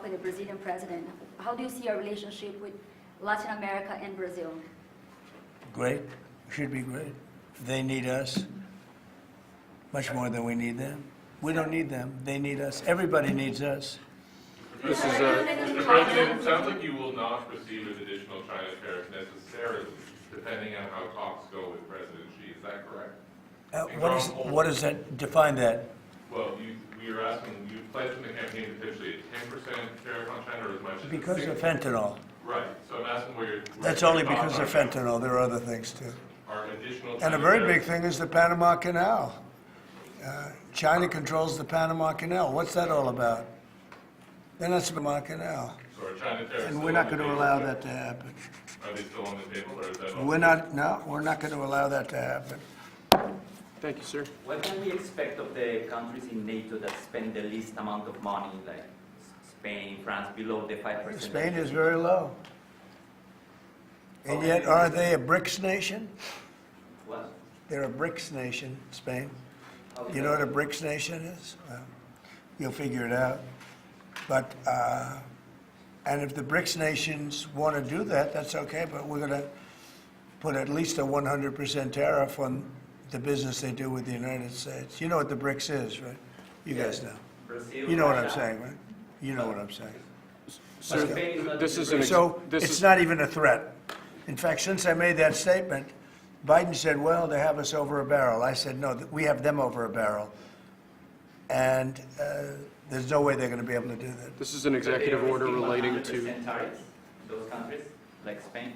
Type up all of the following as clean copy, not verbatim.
for the Brazilian president. How do you see our relationship with Latin America and Brazil? Great. Should be great. They need us much more than we need them. We don't need them. They need us. Everybody needs us. This is Mr. President, it sounds like you will not proceed with additional China tariffs necessarily, depending on how talks go with President Xi. Is that correct? What does that define that? Well, we are asking, you pledged in the campaign potentially a 10% tariff on China or as much as Because of 6%. fentanol. Right. So I'm asking where you're. That's only because of fentanyl. There are other things too. Are additional And a China very big tariffs- thing is the Panama Canal. China controls the Panama Canal. What's that all about? Then that's the Panama Canal. So are China tariffs And still we're not on the going to table? allow that to happen. Are they still on the table or is that? We're not going to allow that to happen. Thank you, sir. What can we expect of the countries in NATO that spend the least amount of money, like Spain, France, below the 5%? Spain is very low. And yet, are they a BRICS nation? What? They're a BRICS nation, Spain. How is You know that? what a BRICS nation is? Well, you'll figure it out. But, and if the BRICS nations want to do that, that's okay, but we're going to put at least a 100% tariff on the business they do with the United States. You know what the BRICS is, right? You guys know. Brazil, You know what I'm Russia. saying, right? You know what I'm saying. Sir, Spain is not this in is the an, BRICS. So this it's is, not even a threat. In fact, since I made that statement, Biden said, well, they have us over a barrel. I said, no, we have them over a barrel. And there's no way they're going to be able to do that. this is an But they executive are order still relating 100% to, tariffs, those countries, like Spain.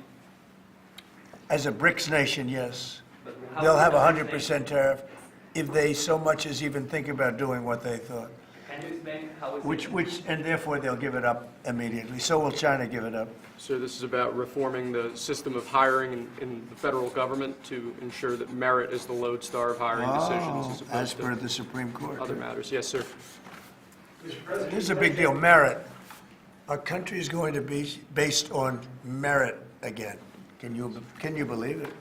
As a BRICS nation, yes. But how They'll is have a the 100% tariff if they so much as even think about doing what they thought. Can you explain how is Which, and therefore they'll give it up immediately. So will China give it up. sir, this is about reforming the system of hiring in the federal government to ensure that merit is the lodestar of hiring decisions as As opposed per to the Supreme Court. other matters. Yes, sir. This is a big deal, merit. Our country is going to be based on merit again. Can you believe it?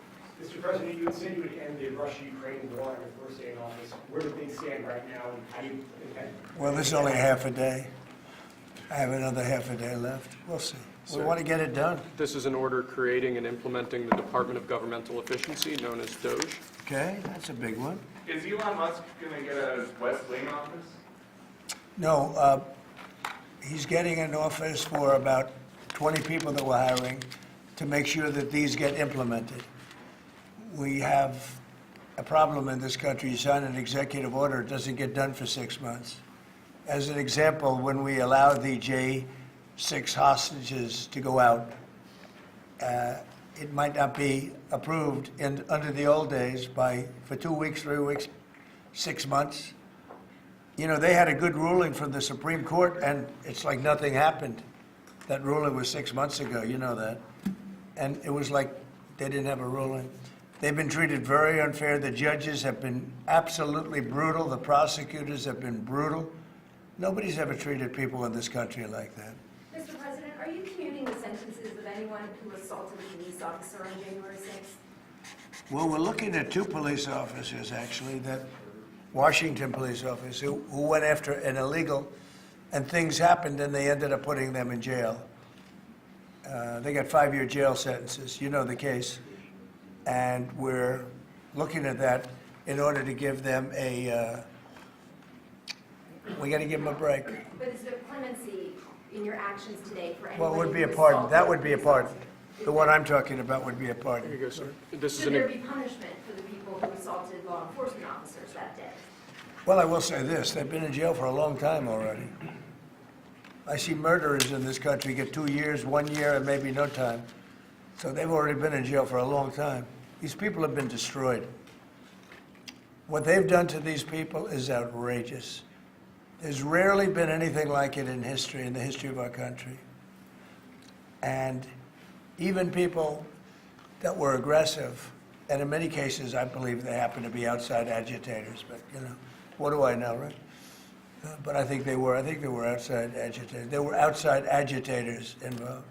Mr. President, you had said you would end the Russia-Ukraine war on your first day in office. Where do things stand right now, and how do you intend? Well, there's only half a day. I have another half a day left. We'll see. We Sir. want to get it done, This is an order creating and implementing the Department of Governmental Efficiency, known as DOGE. okay? That's a big one. Is Elon Musk going to get a West Wing office? No, he's getting an office for about 20 people that we're hiring to make sure that these get implemented. We have a problem in this country. You sign an executive order, it doesn't get done for 6 months. As an example, when we allowed the J6 hostages to go out, it might not be approved under the old days for 2 weeks, 3 weeks, 6 months. You know, they had a good ruling from the Supreme Court, and it's like nothing happened. That ruling was 6 months ago, you know that. And it was like they didn't have a ruling. They've been treated very unfair. The judges have been absolutely brutal. The prosecutors have been brutal. Nobody's ever treated people in this country like that. Mr. President, are you commuting the sentences of anyone who assaulted a police officer on January 6th? Well, we're looking at 2 police officers, actually, that Washington police officers who went after an illegal, and things happened, and they ended up putting them in jail. They got 5-year jail sentences. You know the case. And we're looking at that in order to give them we got to give them a break. But is there clemency in your actions today for anyone? Well, it would be a who pardon. assaulted That would be a police pardon. officers? The one I'm talking about would be a Here you pardon. go, sir. This is Should there an, be punishment for the people who assaulted law enforcement officers that day? Well, I will say this, they've been in jail for a long time already. I see murderers in this country get 2 years, 1 year, and maybe no time. So they've already been in jail for a long time. These people have been destroyed. What they've done to these people is outrageous. There's rarely been anything like it in history, in the history of our country. And even people that were aggressive, and in many cases, I believe they happen to be outside agitators, but, you know, what do I know, right? But I think they were outside agitators. There were outside agitators involved.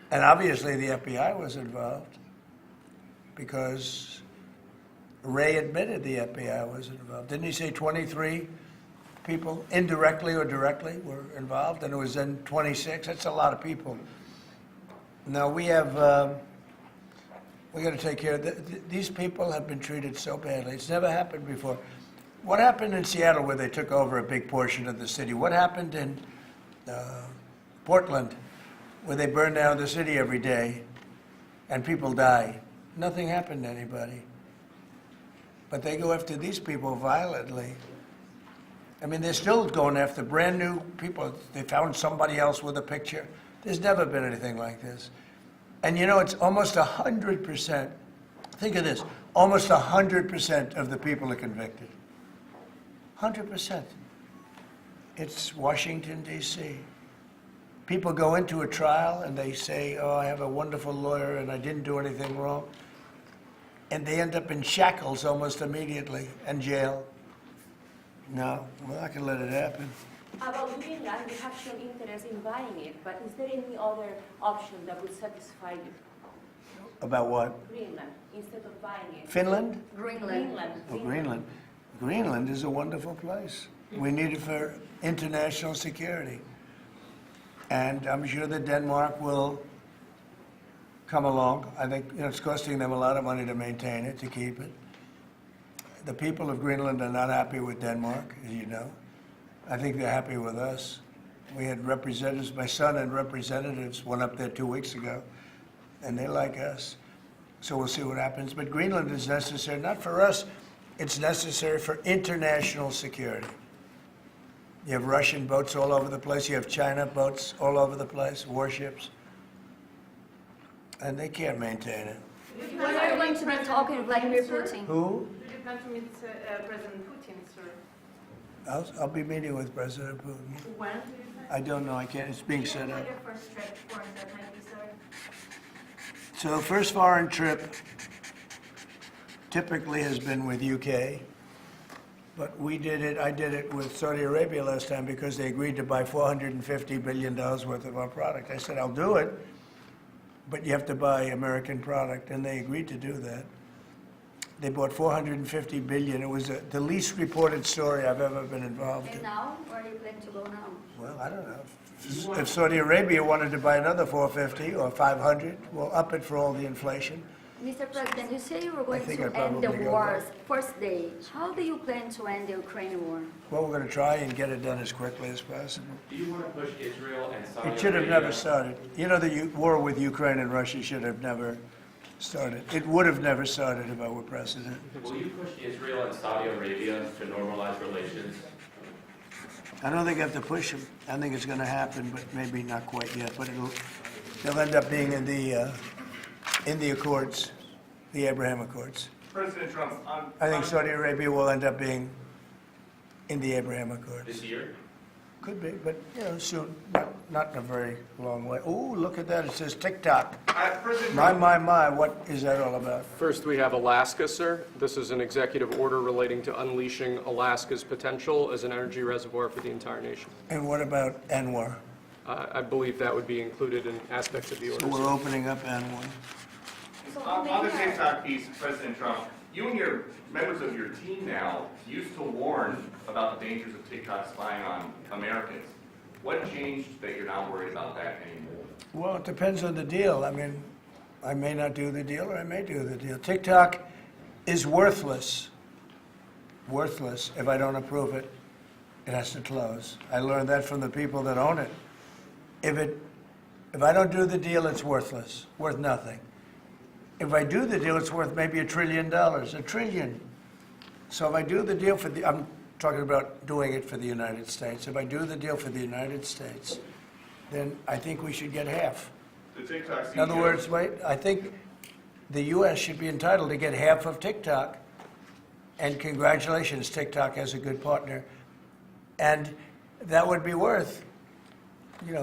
And obviously the FBI was involved because Ray admitted the FBI was involved. Didn't he say 23 people, indirectly or directly, were involved, and it was then 26. That's a lot of people. Now, we got to take care of, these people have been treated so badly. It's never happened before. What happened in Seattle where they took over a big portion of the city? What happened in Portland where they burn down the city every day and people die? Nothing happened to anybody. But they go after these people violently. I mean, they're still going after brand new people. They found somebody else with a picture. There's never been anything like this. And you know, it's almost 100%. Think of this. Almost 100% of the people are convicted. 100%. It's Washington, D.C. People go into a trial and they say, oh, I have a wonderful lawyer and I didn't do anything wrong. And they end up in shackles almost immediately and jail. No, we're not going to let it happen. About doing that, you have shown interest in buying it, but is there any other option that would satisfy you? About what? Greenland, instead of buying it. Finland? Greenland. Oh, Greenland. Greenland is a wonderful place. We need it for international security. And I'm sure that Denmark will come along. I think it's costing them a lot of money to maintain it, to keep it. The people of Greenland are not happy with Denmark, as you know. I think they're happy with us. We had representatives, my son and representatives went up there 2 weeks ago, and they like us. So we'll see what happens. But Greenland is necessary, not for us, it's necessary for international security. You have Russian boats all over the place. You have China boats all over the place, warships. And they can't maintain it. When are you going to be talking to Vladimir Putin? Who? Do you plan to meet President Putin, sir? I'll be meeting with President Putin. When do you plan? I don't know, I can't, it's being set up. Your first trip, when that might be, sir? So the first foreign trip typically has been with UK, but I did it with Saudi Arabia last time because they agreed to buy $450 billion worth of our product. I said, I'll do it, but you have to buy American product, and they agreed to do that. They bought $450 billion. It was the least reported story I've ever been involved in. And now, where are you planning to go now? Well, I don't know. If Saudi Arabia wanted to buy another 450 or 500, we'll up it for all the inflation. Mr. President, you say you were going think to I'd end the probably go wars first day. How do you plan to end the Ukrainian war? Well, we're going to try and get it done as quickly as possible. Do you want to push Israel and Saudi It should have Arabia? never started. You know, the war with Ukraine and Russia should have never started. It would have never started if I were president. Will you push Israel and Saudi Arabia to normalize relations? I don't think I have to push them. I think it's going to happen, but maybe not quite yet. But they'll end up being in the Accords, the Abraham Accords. President Trump, I think Saudi Arabia will end up being in the Abraham Accords. This year? Could be, but soon. Not in a very long way. Oh, look at that! It says TikTok. President My, Trump, what is that all about? First, we have Alaska, sir. This is an executive order relating to unleashing Alaska's potential as an energy reservoir for the entire nation. And what about Anwar? I believe that would be included in aspects of the So order. we're opening up Anwar. on the TikTok piece, President Trump, you and your members of your team now used to warn about the dangers of TikTok spying on Americans. What changed that you're not worried about that anymore? Well, it depends on the deal. I mean, I may not do the deal or I may do the deal. TikTok is worthless. Worthless. If I don't approve it, it has to close. I learned that from the people that own it. If I don't do the deal, it's worthless. Worth nothing. If I do the deal, it's worth maybe $1 trillion. $1 trillion. So if I do the deal I'm talking about doing it for the United States. If I do the deal for the United States, then I think we should get half. The TikTok In other words, I think the U.S. should be entitled to get half of TikTok. And congratulations, TikTok has a good partner. And that would be worth,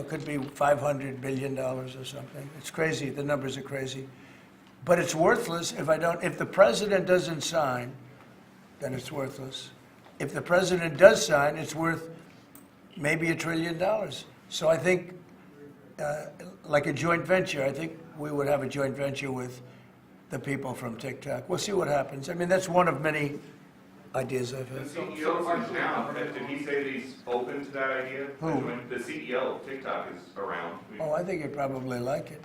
could be $500 billion or something. It's crazy. The numbers are crazy. But it's worthless if the president doesn't sign, then it's worthless. If the president does sign, it's worth maybe $1 trillion. So I think, like a joint venture, I think we would have a joint venture with the people from TikTok. We'll see what happens. I mean, that's one of many ideas I've The had. CEO's in town. Did he say that he's open to that idea? Who? The CEO of TikTok is around. Oh, I think he'd probably like it,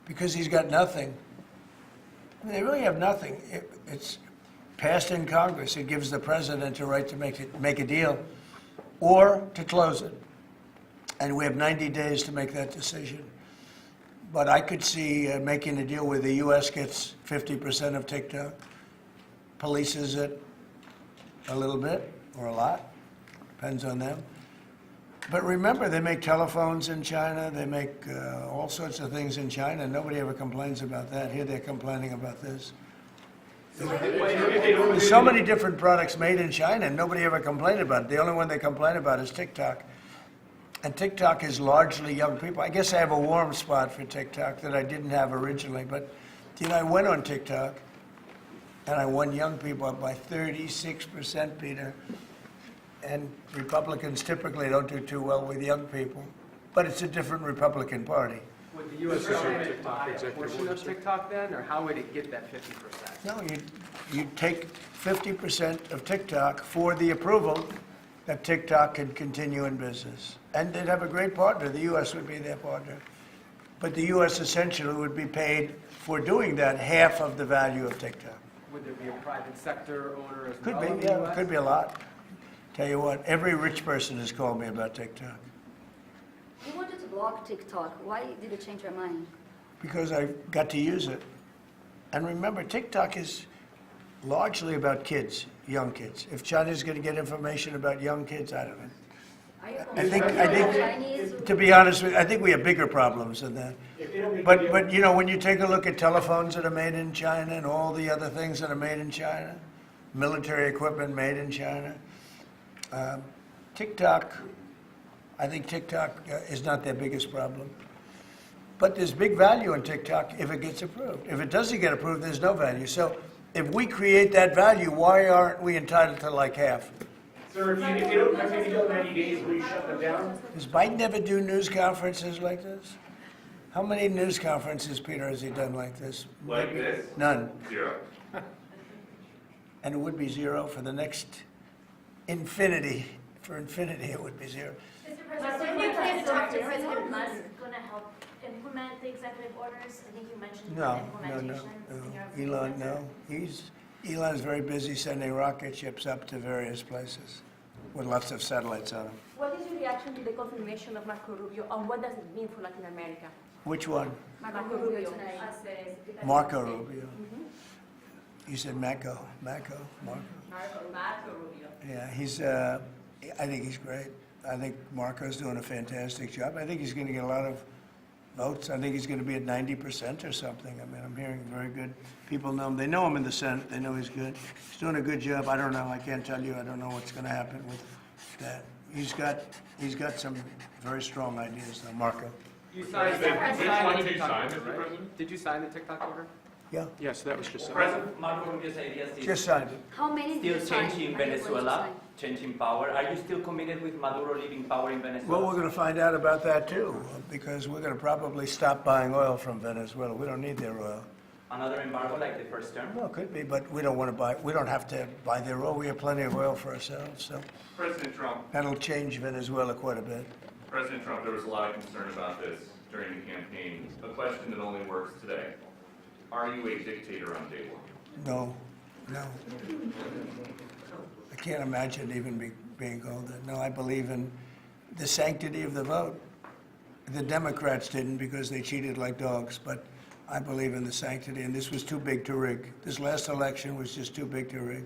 because he's got nothing. They really have nothing. It's passed in Congress. It gives the president a right to make a deal or to close it. And we have 90 days to make that decision. But I could see making a deal where the U.S. gets 50% of TikTok, polices it a little bit or a lot, depends on them. But remember, they make telephones in China, they make all sorts of things in China, and nobody ever complains about that. Here they're complaining about this. There's so many different products made in China, and nobody ever complained about it. The only one they complain about is TikTok. And TikTok is largely young people. I guess I have a warm spot for TikTok that I didn't have originally, but I went on TikTok, and I won young people up by 36%, Peter. And Republicans typically don't do too well with young people, but it's a different Republican Party. Would the U.S. government buy a portion of TikTok then, or how would it get that 50%? No, you'd take 50% of TikTok for the approval that TikTok can continue in business. And they'd have a great partner. The U.S. would be their partner. But the U.S. essentially would be paid for doing that half of the value of TikTok. Would there be a private sector owner as Could well in be, the yeah, U.S.? could be a lot. Tell you what, every rich person has called me about TikTok You wanted to block TikTok. Why did you change your mind? because I got to use it. And remember, TikTok is largely about kids, young kids. If China's going to get information about young kids, I don't know. I think, to be honest with you, I think we have bigger problems than that. But when you take a look at telephones that are made in China and all the other things that are made in China, military equipment made in China, TikTok, I think TikTok is not their biggest problem. But there's big value in TikTok if it gets approved. If it doesn't get approved, there's no value. So if we create that value, why aren't we entitled to like half? Sir, if you don't have to go 90 days, will you shut them down? Does Biden ever do news conferences like this? How many news conferences, Peter, has he done like this? Like this? None. 0. And it would be 0 for the next infinity. For infinity, it would be 0. Mr. But President, when you plan to talk to President President Musk, Musk, going to help implement the executive orders? I think you mentioned No, implementation. in your Elon, no. Elon's very busy sending rocket ships up to various places with lots of satellites on them. What is your reaction to the confirmation of Marco Rubio, and what does it mean for Latin America? Which one? Marco Rubio. Marco Rubio. You said Marco. Marco. Rubio. Yeah, I think he's great. I think Marco's doing a fantastic job. I think he's going to get a lot of votes. I think he's going to be at 90% or something. I mean, I'm hearing very good. People know him. They know him in the Senate. They know he's good. He's doing a good job. I don't know. I can't tell you. I don't know what's going to happen with that. He's got some very strong ideas, though, Marco. You signed the TikTok order, right? Did you sign the TikTok order? Yeah, Yes, that was just signed. President Marco Rubio's ideas is just signed it. How many did you still sign? changing Are you going to Venezuela, sign? changing power. Are you still committed with Maduro leaving power in Venezuela? Well, we're going to find out about that, too, because we're going to probably stop buying oil from Venezuela. We don't need their oil. Another embargo like the first term? Well, it could be, but we don't want to buy, we don't have to buy their oil. We have plenty of oil for ourselves, so President Trump, that'll change Venezuela quite a bit. President Trump, there was a lot of concern about this during the campaign. A question that only works today. Are you a dictator on day one? No. I can't imagine even being called that. No, I believe in the sanctity of the vote. The Democrats didn't because they cheated like dogs, but I believe in the sanctity, and this was too big to rig. This last election was just too big to rig.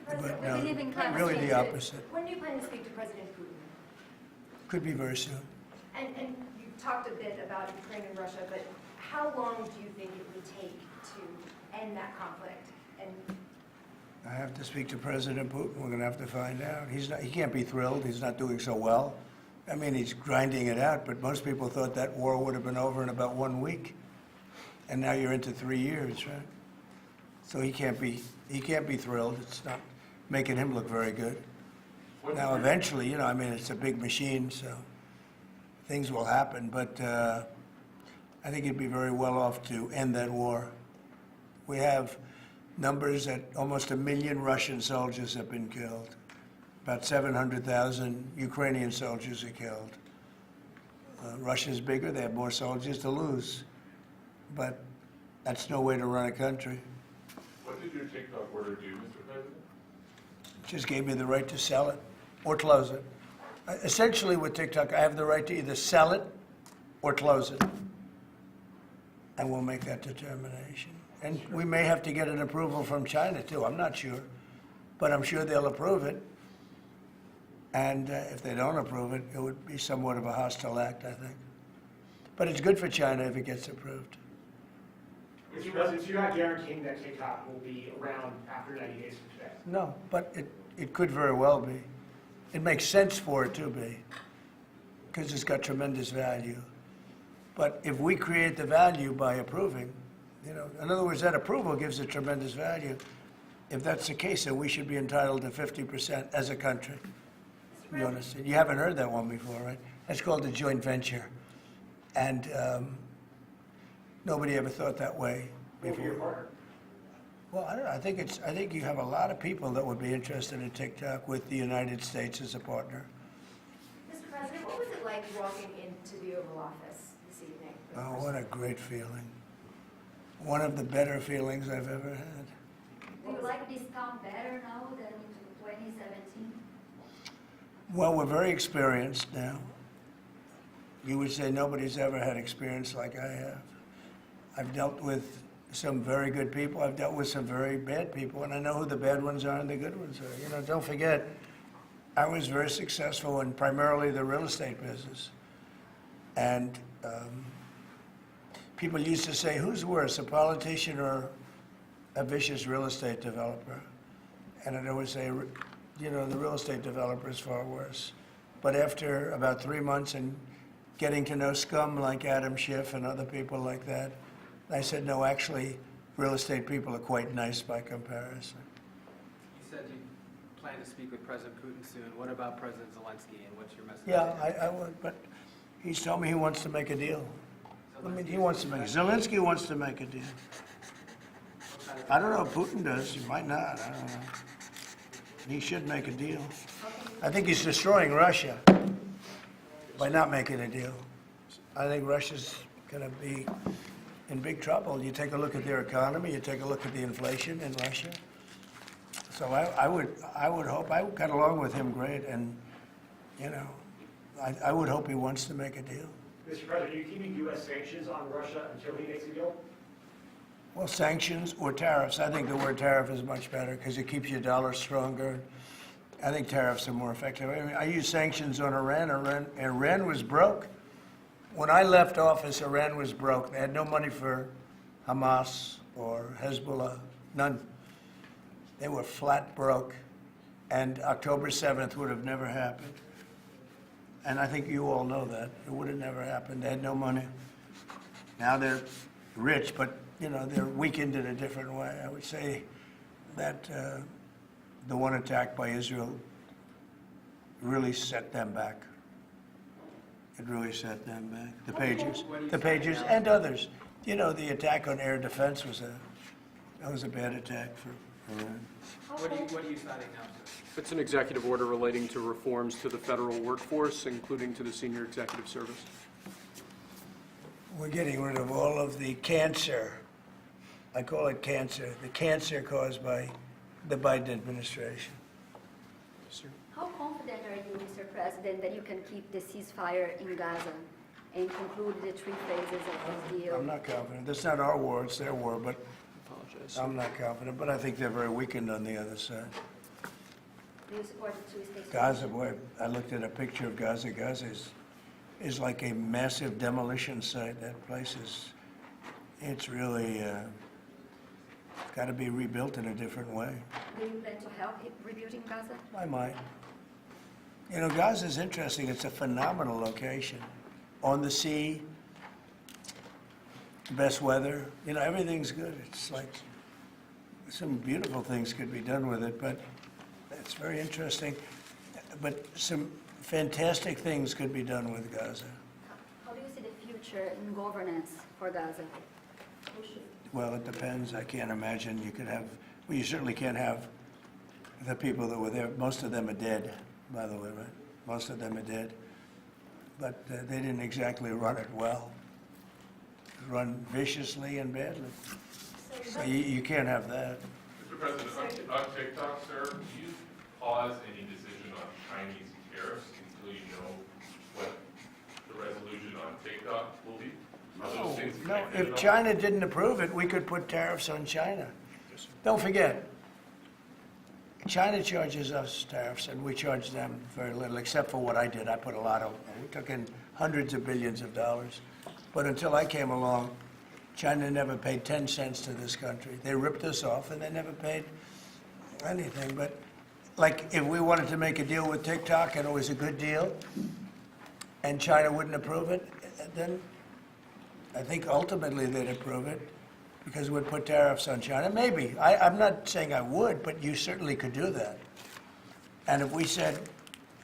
But no, believe in climate really change. the opposite. When do you plan to speak to President Putin? Could be very soon. And you talked a bit about Ukraine and Russia, but how long do you think it would take to end that conflict? And I have to speak to President Putin. We're going to have to find out. He can't be thrilled. He's not doing so well. I mean, he's grinding it out, but most people thought that war would have been over in about 1 week. And now you're into 3 years, right? So he can't be thrilled. It's not making him look very good. Now, eventually, I mean, it's a big machine, so things will happen, but I think he'd be very well off to end that war. We have numbers that almost 1 million Russian soldiers have been killed. About 700,000 Ukrainian soldiers are killed. Russia's bigger, they have more soldiers to lose. But that's no way to run a country. What did your TikTok order do, Mr. President? It just gave me the right to sell it or close it. Essentially with TikTok, I have the right to either sell it or close it. And we'll make that determination. And we may have to get an approval from China too, I'm not sure. But I'm sure they'll approve it. And if they don't approve it, it would be somewhat of a hostile act, I think. But it's good for China if it gets approved. Mr. President, so you're not guaranteeing that TikTok will be around after 90 days from today? No, but it could very well be. It makes sense for it to be, because it's got tremendous value. But if we create the value by approving, you know, in other words, that approval gives it tremendous value. If that's the case, then we should be entitled to 50% as a country. You understand? You haven't heard that one before, right? That's called a joint venture. And nobody ever thought that way before. Well, I don't know. I think you have a lot of people that would be interested in TikTok with the United States as a partner. Mr. President, what was it like walking into the Oval Office this evening? Oh, what a great feeling. One of the better feelings I've ever had. Do you like this town better now than in 2017? Well, we're very experienced now. You would say nobody's ever had experience like I have. I've dealt with some very good people. I've dealt with some very bad people, and I know who the bad ones are and the good ones are. You know, don't forget, I was very successful in primarily the real estate business. And people used to say, who's worse, a politician or a vicious real estate developer? And I'd always say, you know, the real estate developer is far worse. But after about 3 months and getting to know scum like Adam Schiff and other people like that, I said, no, actually, real estate people are quite nice by comparison. You said you plan to speak with President Putin soon. What about President Zelensky, and what's your message? Yeah, I would, but he's told me he wants to make a deal. I mean, Zelensky wants to make a deal. I don't know if Putin does, he might not, I don't know. He should make a deal. I think he's destroying Russia by not making a deal. I think Russia's going to be in big trouble. You take a look at their economy, you take a look at the inflation in Russia. So I would hope, I got along with him great, and, you know, I would hope he wants to make a deal. Mr. President, are you keeping U.S. sanctions on Russia until he makes a deal? Well, sanctions or tariffs. I think the word tariff is much better because it keeps your dollar stronger. I think tariffs are more effective. I mean, I use sanctions on Iran. Iran was broke. When I left office, Iran was broke. They had no money for Hamas or Hezbollah, none. They were flat broke. And October 7th would have never happened. And I think you all know that. It would have never happened. They had no money. Now they're rich, but you know, they're weakened in a different way. I would say that the one attack by Israel really set them back. It really set them back. The Pagers and others. You know, the attack on air defense was a bad attack for Iran. What are you citing now, sir? It's an executive order relating to reforms to the federal workforce, including to the senior executive service. We're getting rid of all of the cancer. I call it cancer. The cancer caused by the Biden administration. Sir? How confident are you, Mr. President, that you can keep the ceasefire in Gaza and conclude the 3 phases of this deal? I'm not confident. That's not our war, it's their war, but Apologize. I'm not confident. But I think they're very weakened on the other side. Do you support the 2-state Gaza, solution? boy, I looked at a picture of Gaza. Gaza is like a massive demolition site. That place it's really got to be rebuilt in a different way. Do you plan to help rebuilding Gaza? I might. You know, Gaza is interesting. It's a phenomenal location. On the sea, the best weather. You know, everything's good. It's like some beautiful things could be done with it, but it's very interesting. But some fantastic things could be done with Gaza. How do you see the future in governance for Gaza? Well, it depends. I can't imagine you could have, well, you certainly can't have the people that were there. Most of them are dead, by the way, right? Most of them are dead. But they didn't exactly run it well. Run viciously and badly. So you can't have that. Mr. President, on TikTok, sir, do you pause any decision on Chinese tariffs until you know what the resolution on TikTok will be? Are those things No, connected if at all? China didn't approve it, we could put tariffs on China. Don't forget, China charges us tariffs, and we charge them very little, except for what I did. I put a lot of, we took in hundreds of billions of dollars. But until I came along, China never paid 10 cents to this country. They ripped us off, and they never paid anything. But like, if we wanted to make a deal with TikTok, and it was a good deal, and China wouldn't approve it, then I think ultimately they'd approve it, because we'd put tariffs on China. Maybe. I'm not saying I would, but you certainly could do that. And if we said,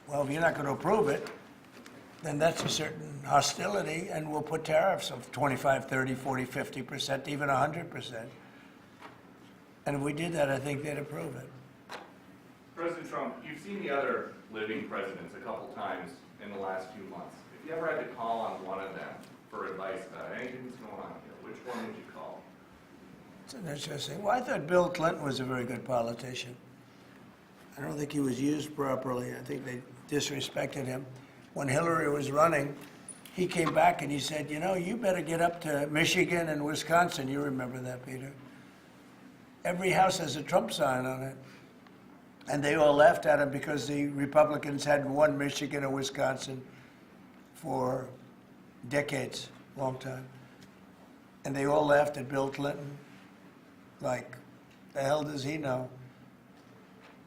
well, if you're not going to approve it, then that's a certain hostility, and we'll put tariffs of 25, 30, 40, 50%, even 100%. And if we did that, I think they'd approve it. President Trump, you've seen the other living presidents a couple times in the last few months. If you ever had to call on one of them for advice about anything that's going on here, which one would you call? It's an interesting. Well, I thought Bill Clinton was a very good politician. I don't think he was used properly. I think they disrespected him. When Hillary was running, he came back and he said, you know, you better get up to Michigan and Wisconsin. You remember that, Peter? Every house has a Trump sign on it. And they all laughed at him because the Republicans hadn't won Michigan or Wisconsin for decades, long time. And they all laughed at Bill Clinton. Like, the hell does he know?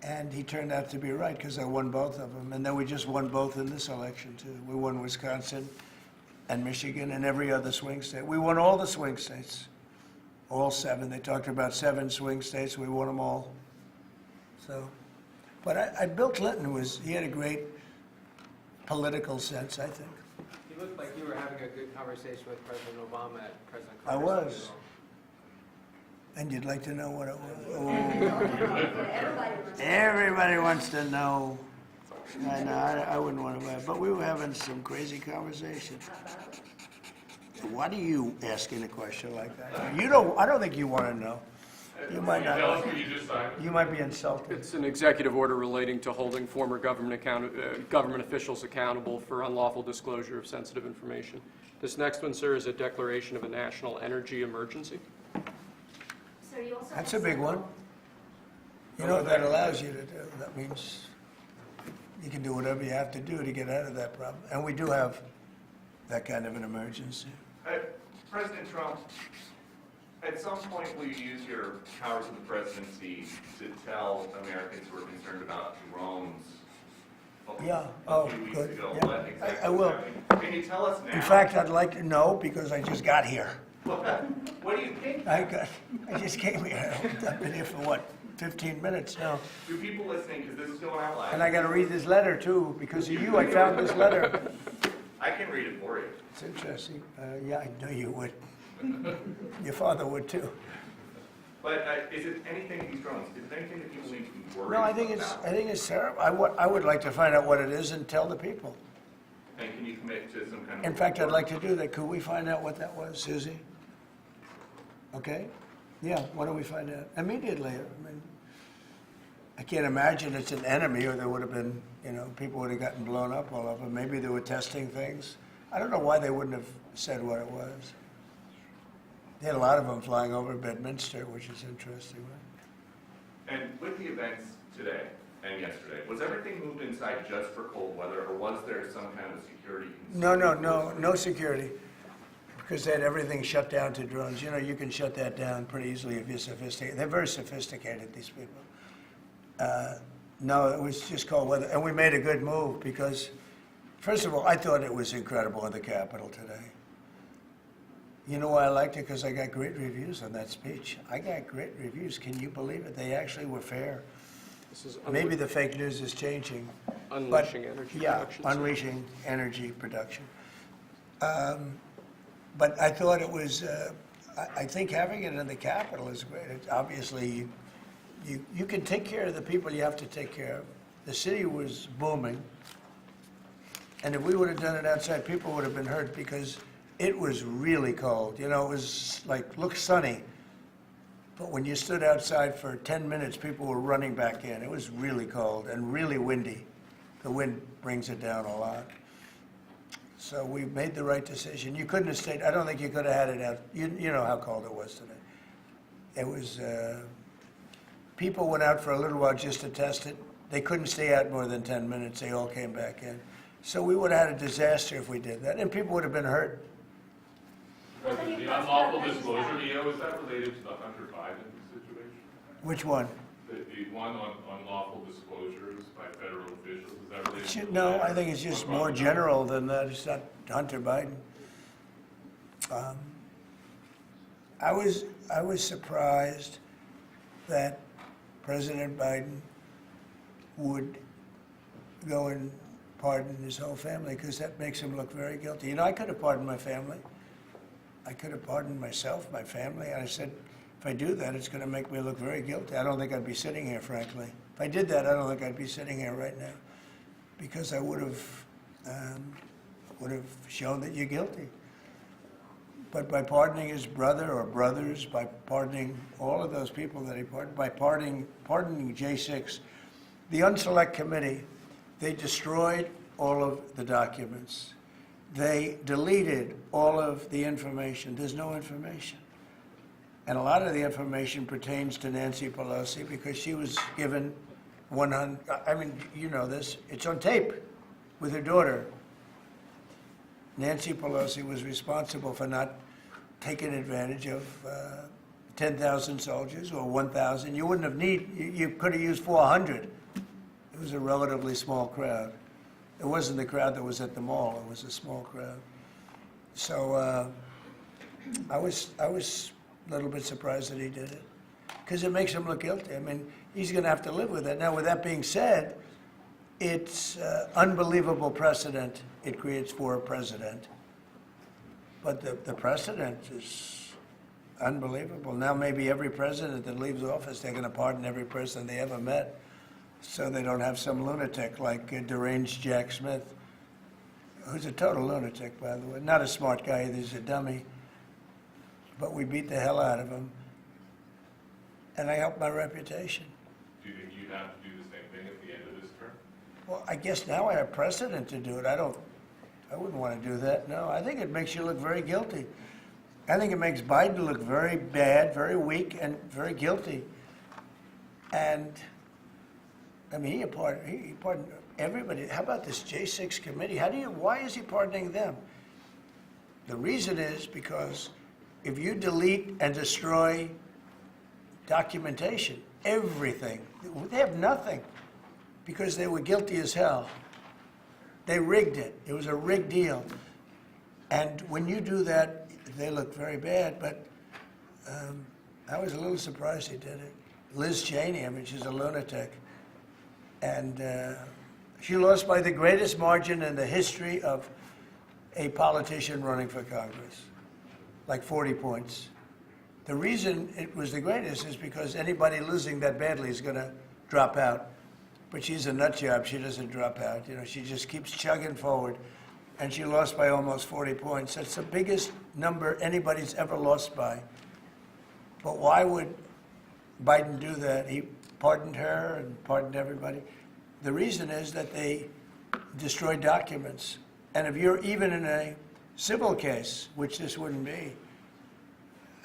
And he turned out to be right, because I won both of them. And then we just won both in this election, too. We won Wisconsin and Michigan and every other swing state. We won all the swing states, all 7. They talked about 7 swing states. We won them all. So, but Bill Clinton he had a great political sense, I think. You looked like you were having a good conversation with President Obama at President I Carter's was. funeral. And you'd like to know what it was? Everybody wants to know. I know, I wouldn't want to, but we were having some crazy conversation. Why do you asking a question like that? I don't think you want to know. You might not. Tell us what you just signed. You might be insulted. It's an executive order relating to holding former government officials accountable for unlawful disclosure of sensitive information. This next one, sir, is a declaration of a national energy emergency. So you also That's a have big some- one. You know what that allows you to do? That means you can do whatever you have to do to get out of that problem. And we do have that kind of an emergency. President Trump, at some point will you use your powers of the presidency to tell Americans who are concerned about drones? Yeah. A Oh, few weeks good. ago, Yeah. what exactly I was will. happening? Can you tell us now? In fact, I'd like to know, because I just got here. What do you think? I just came here. I've been here for what, 15 minutes now. Do people listening, because this is going out live. And I got to read this letter too, because of you. I found this letter. I can read it for you. It's interesting. Yeah, I knew you would. Your father would too. But is it anything with these drones? Is it anything that people need to be worried No, about? I think it's terrible. I would like to find out what it is and tell the people. And can you commit to some kind of... In fact, I'd like to do that. Could we find out what that was, Susie? Okay? Yeah, why don't we find out? Immediately. I mean, I can't imagine it's an enemy, or there would have been, people would have gotten blown up all over. Maybe they were testing things. I don't know why they wouldn't have said what it was. They had a lot of them flying over Bedminster, which is interesting, right? And with the events today and yesterday, was everything moved inside just for cold weather, or was there some kind of security concern? No security. Because they had everything shut down to drones. You can shut that down pretty easily if you're sophisticated. They're very sophisticated, these people. No, it was just cold weather. And we made a good move because, first of all, I thought it was incredible in the Capitol today. You know why I liked it? Because I got great reviews on that speech. I got great reviews. Can you believe it? They actually were fair. This is Maybe the fake news is changing. unleashing energy production. Yeah, unleashing energy production. But I thought it was, I think having it in the Capitol is great. Obviously, you can take care of the people you have to take care of. The city was booming, and if we would have done it outside, people would have been hurt because it was really cold. You know, it was like, looked sunny, but when you stood outside for 10 minutes, people were running back in. It was really cold and really windy. The wind brings it down a lot. So we made the right decision. You couldn't have stayed, I don't think you could have had it out. You know how cold it was today. It was, people went out for a little while just to test it. They couldn't stay out more than 10 minutes. They all came back in. So we would have had a disaster if we did that, and people would have been hurt. President, the unlawful disclosure, EO, is that related to the Hunter Biden situation? Which one? The one on unlawful disclosures by federal officials, is that related to? No, I think it's just more general than that. It's not Hunter Biden. I was surprised that President Biden would go and pardon his whole family, because that makes him look very guilty. You know, I could have pardoned my family. I could have pardoned myself, my family. And I said, if I do that, it's going to make me look very guilty. I don't think I'd be sitting here, frankly. If I did that, I don't think I'd be sitting here right now, because I would have shown that you're guilty. But by pardoning his brother or brothers, by pardoning all of those people that he pardoned, by pardoning J6, the Unselect Committee, they destroyed all of the documents. They deleted all of the information. There's no information. And a lot of the information pertains to Nancy Pelosi, because she was given 100, I mean, you know this, it's on tape with her daughter. Nancy Pelosi was responsible for not taking advantage of 10,000 soldiers or 1,000. You wouldn't have you could have used 400. It was a relatively small crowd. It wasn't the crowd that was at the mall. It was a small crowd. So I was a little bit surprised that he did it, because it makes him look guilty. I mean, he's going to have to live with it. Now, with that being said, it's unbelievable precedent it creates for a president. But the precedent is unbelievable. Now maybe every president that leaves office, they're going to pardon every person they ever met, so they don't have some lunatic like deranged Jack Smith, who's a total lunatic, by the way. Not a smart guy either, he's a dummy. But we beat the hell out of him. And I helped my reputation. Do you think you'd have to do the same thing at the end of this term? Well, I guess now I have precedent to do it. I wouldn't want to do that, no. I think it makes you look very guilty. I think it makes Biden look very bad, very weak, and very guilty. And, I mean, he pardoned everybody. How about this J6 committee? Why is he pardoning them? The reason is because if you delete and destroy documentation, everything, they have nothing, because they were guilty as hell. They rigged it. It was a rigged deal. And when you do that, they look very bad, but I was a little surprised he did it. Liz Cheney, I mean, she's a lunatic. And she lost by the greatest margin in the history of a politician running for Congress, like 40 points. The reason it was the greatest is because anybody losing that badly is going to drop out. But she's a nut job. She doesn't drop out. You know, she just keeps chugging forward. And she lost by almost 40 points. That's the biggest number anybody's ever lost by. But why would Biden do that? He pardoned her and pardoned everybody. The reason is that they destroyed documents. And if you're even in a civil case, which this wouldn't be,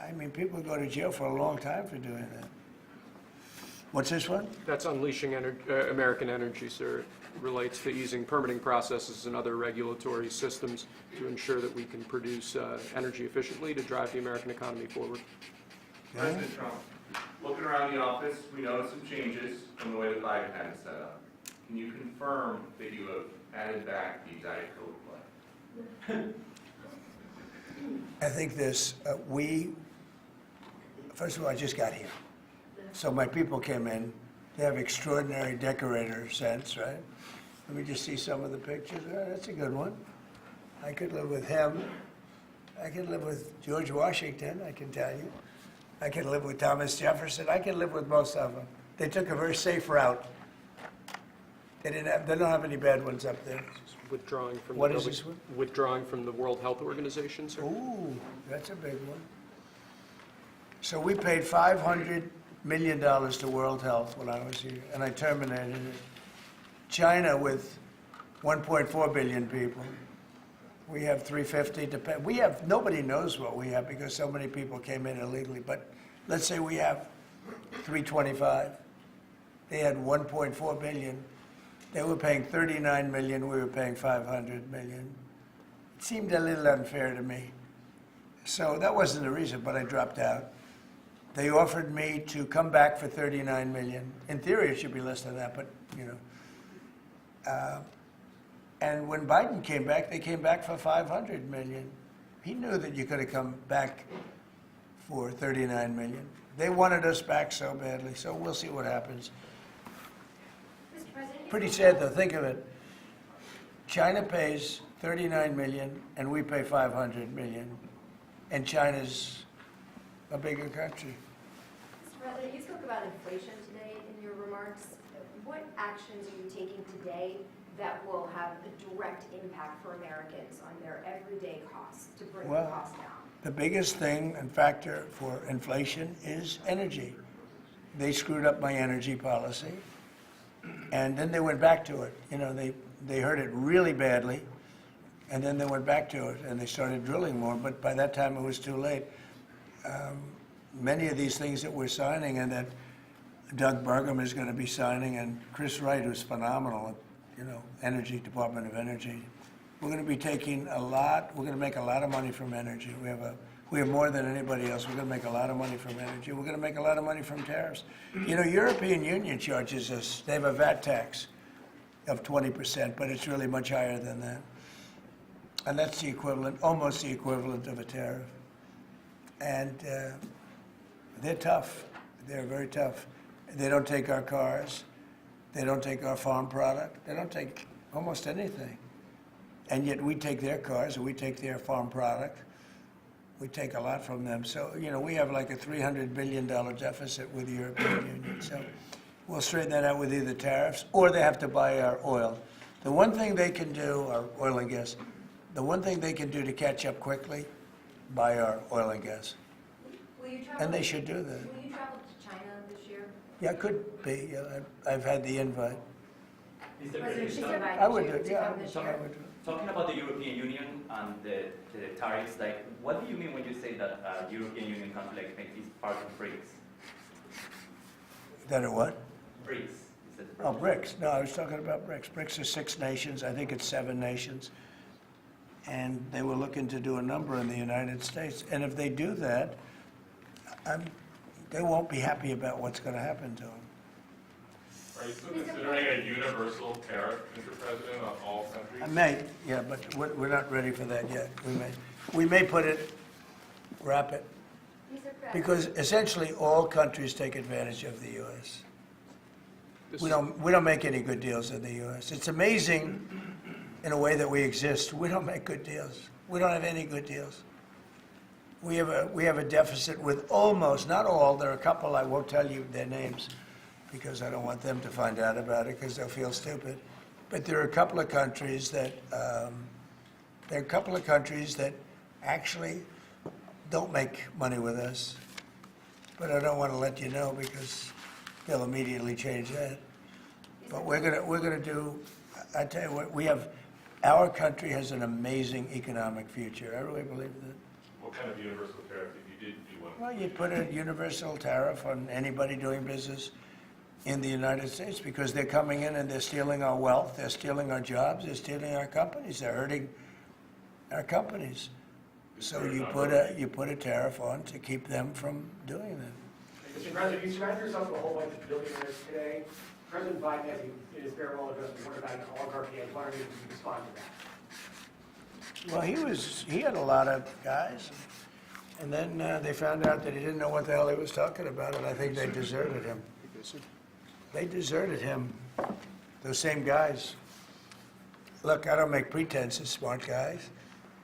I mean, people go to jail for a long time for doing that. What's this one? That's unleashing American energy, sir. It relates to easing permitting processes and other regulatory systems to ensure that we can produce energy efficiently to drive the American economy forward. President Trump, looking around the office, we noticed some changes from the way that Biden had it set up. Can you confirm that you have added back the Diet Coke play? I think this, first of all, I just got here. So my people came in. They have extraordinary decorator sense, right? Let me just see some of the pictures. Oh, that's a good one. I could live with him. I can live with George Washington, I can tell you. I can live with Thomas Jefferson. I can live with most of them. They took a very safe route. They don't have any bad ones up there. Withdrawing from What the is this one? Withdrawing from the World Health Organization, sir. Ooh, that's a big one. So we paid $500 million to World Health when I was here, and I terminated it. China with 1.4 billion people. We have 350 to pay. We have, nobody knows what we have because so many people came in illegally, but let's say we have 325. They had 1.4 billion. They were paying 39 million, we were paying 500 million. It seemed a little unfair to me. So that wasn't the reason, but I dropped out. They offered me to come back for 39 million. In theory, it should be less than that, but, you know. And when Biden came back, they came back for 500 million. He knew that you could have come back for 39 million. They wanted us back so badly, so we'll see what happens. Mr. President, Pretty sad though, think of it. China pays 39 million and we pay 500 million. And China's a bigger country. Mr. President, you spoke about inflation today in your remarks. What actions are you taking today that will have a direct impact for Americans on their everyday costs to bring the Well, costs down? The biggest thing and factor for inflation is energy. They screwed up my energy policy, and then they went back to it. You know, they heard it really badly, and then they went back to it, and they started drilling more, but by that time it was too late. Many of these things that we're signing and that Doug Burgum is going to be signing, and Chris Wright, who's phenomenal, you know, Energy, Department of Energy. We're going to be taking a lot, we're going to make a lot of money from energy. We have more than anybody else. We're going to make a lot of money from energy. We're going to make a lot of money from tariffs. You know, European Union charges us, they have a VAT tax of 20%, but it's really much higher than that. And that's the equivalent, almost the equivalent of a tariff. And they're tough. They're very tough. They don't take our cars. They don't take our farm product. They don't take almost anything. And yet we take their cars and we take their farm product. We take a lot from them. So, you know, we have like a $300 billion deficit with the European Union. So we'll straighten that out with either tariffs or they have to buy our oil. The one thing they can do, our oil and gas, the one thing they can do to catch up quickly, buy our oil and gas. Will you travel? And they should do that. Will you travel to China this year? Yeah, it could be. Yeah, I've had the invite. Mr. President, she's President, invited I would you do it, to yeah. come this I year. would do it. talking about the European Union and the tariffs, like, what do you mean when you say that European Union country like make this part of BRICS? That are what? BRICS. It says Oh, BRICS. No, I was talking about BRICS. BRICS are 6 nations. I think it's 7 nations. And they were looking to do a number in the United States. And if they do that, they won't be happy about what's going to happen to them. Are you still considering a universal tariff, Mr. President, on all countries? I may, yeah, but we're not ready for that yet. We may put it, wrap it, Mr. President. because essentially all countries take advantage of the U.S. We don't make any good deals in the U.S. It's amazing in a way that we exist. We don't make good deals. We don't have any good deals. We have a deficit with almost, not all, there are a couple, I won't tell you their names because I don't want them to find out about it because they'll feel stupid. But there are a couple of countries that actually don't make money with us. But I don't want to let you know because they'll immediately change that. But we're gonna do, I tell you what, our country has an amazing economic future. I really believe that. What kind of universal tariff if you did do one? Well, you'd put a universal tariff on anybody doing business in the United States because they're coming in and they're stealing our wealth, they're stealing our jobs, they're stealing our companies, they're hurting our companies. So you put a tariff on to keep them from doing that. Mr. President, you surrounded yourself with a whole bunch of billionaires today. President Biden, has in his farewell address, warned about an oligarchy. I was wondering if you could respond to that. Well, he had a lot of guys, and then they found out that he didn't know what the hell he was talking about, and I think they deserted him. They deserted him, those same guys. Look, I don't make pretenses, smart guys,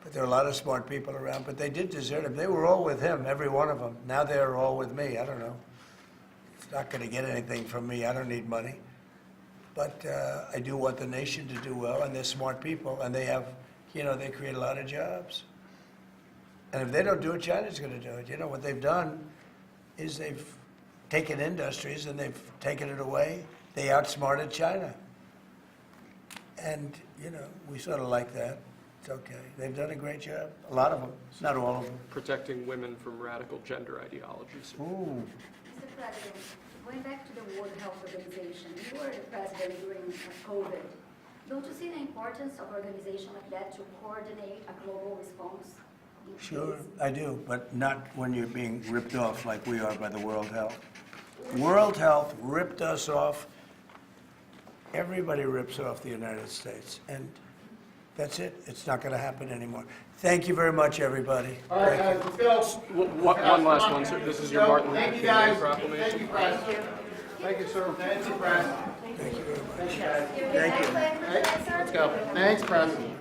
But there are a lot of smart people around, but they did desert him. They were all with him, every one of them. Now they're all with me. I don't know. It's not going to get anything from me. I don't need money. But I do want the nation to do well, and they're smart people, and they have, they create a lot of jobs. And if they don't do it, China's going to do it. What they've done is they've taken industries and they've taken it away. They outsmarted China. And, we sort of like that. It's okay. They've done a great job. A lot of them, not all of them. Protecting women from radical gender ideologies. Ooh. Mr. President, going back to the World Health Organization, you were the president during COVID. Don't you see the importance of an organization like that to coordinate a global response? Sure, I do, but not when you're being ripped off like we are by the World Health. World Health ripped us off. Everybody rips off the United States, and that's it. It's not going to happen anymore. Thank you very much, everybody. All right, guys, let's go. One last one, sir. This is your Martin Luther Thank you, King Day guys. proclamation. Thank you, press. Thank you, sir. Thank you, press. Thank you very much. Thank you, guys. Thank you. Let's go. Thanks, press.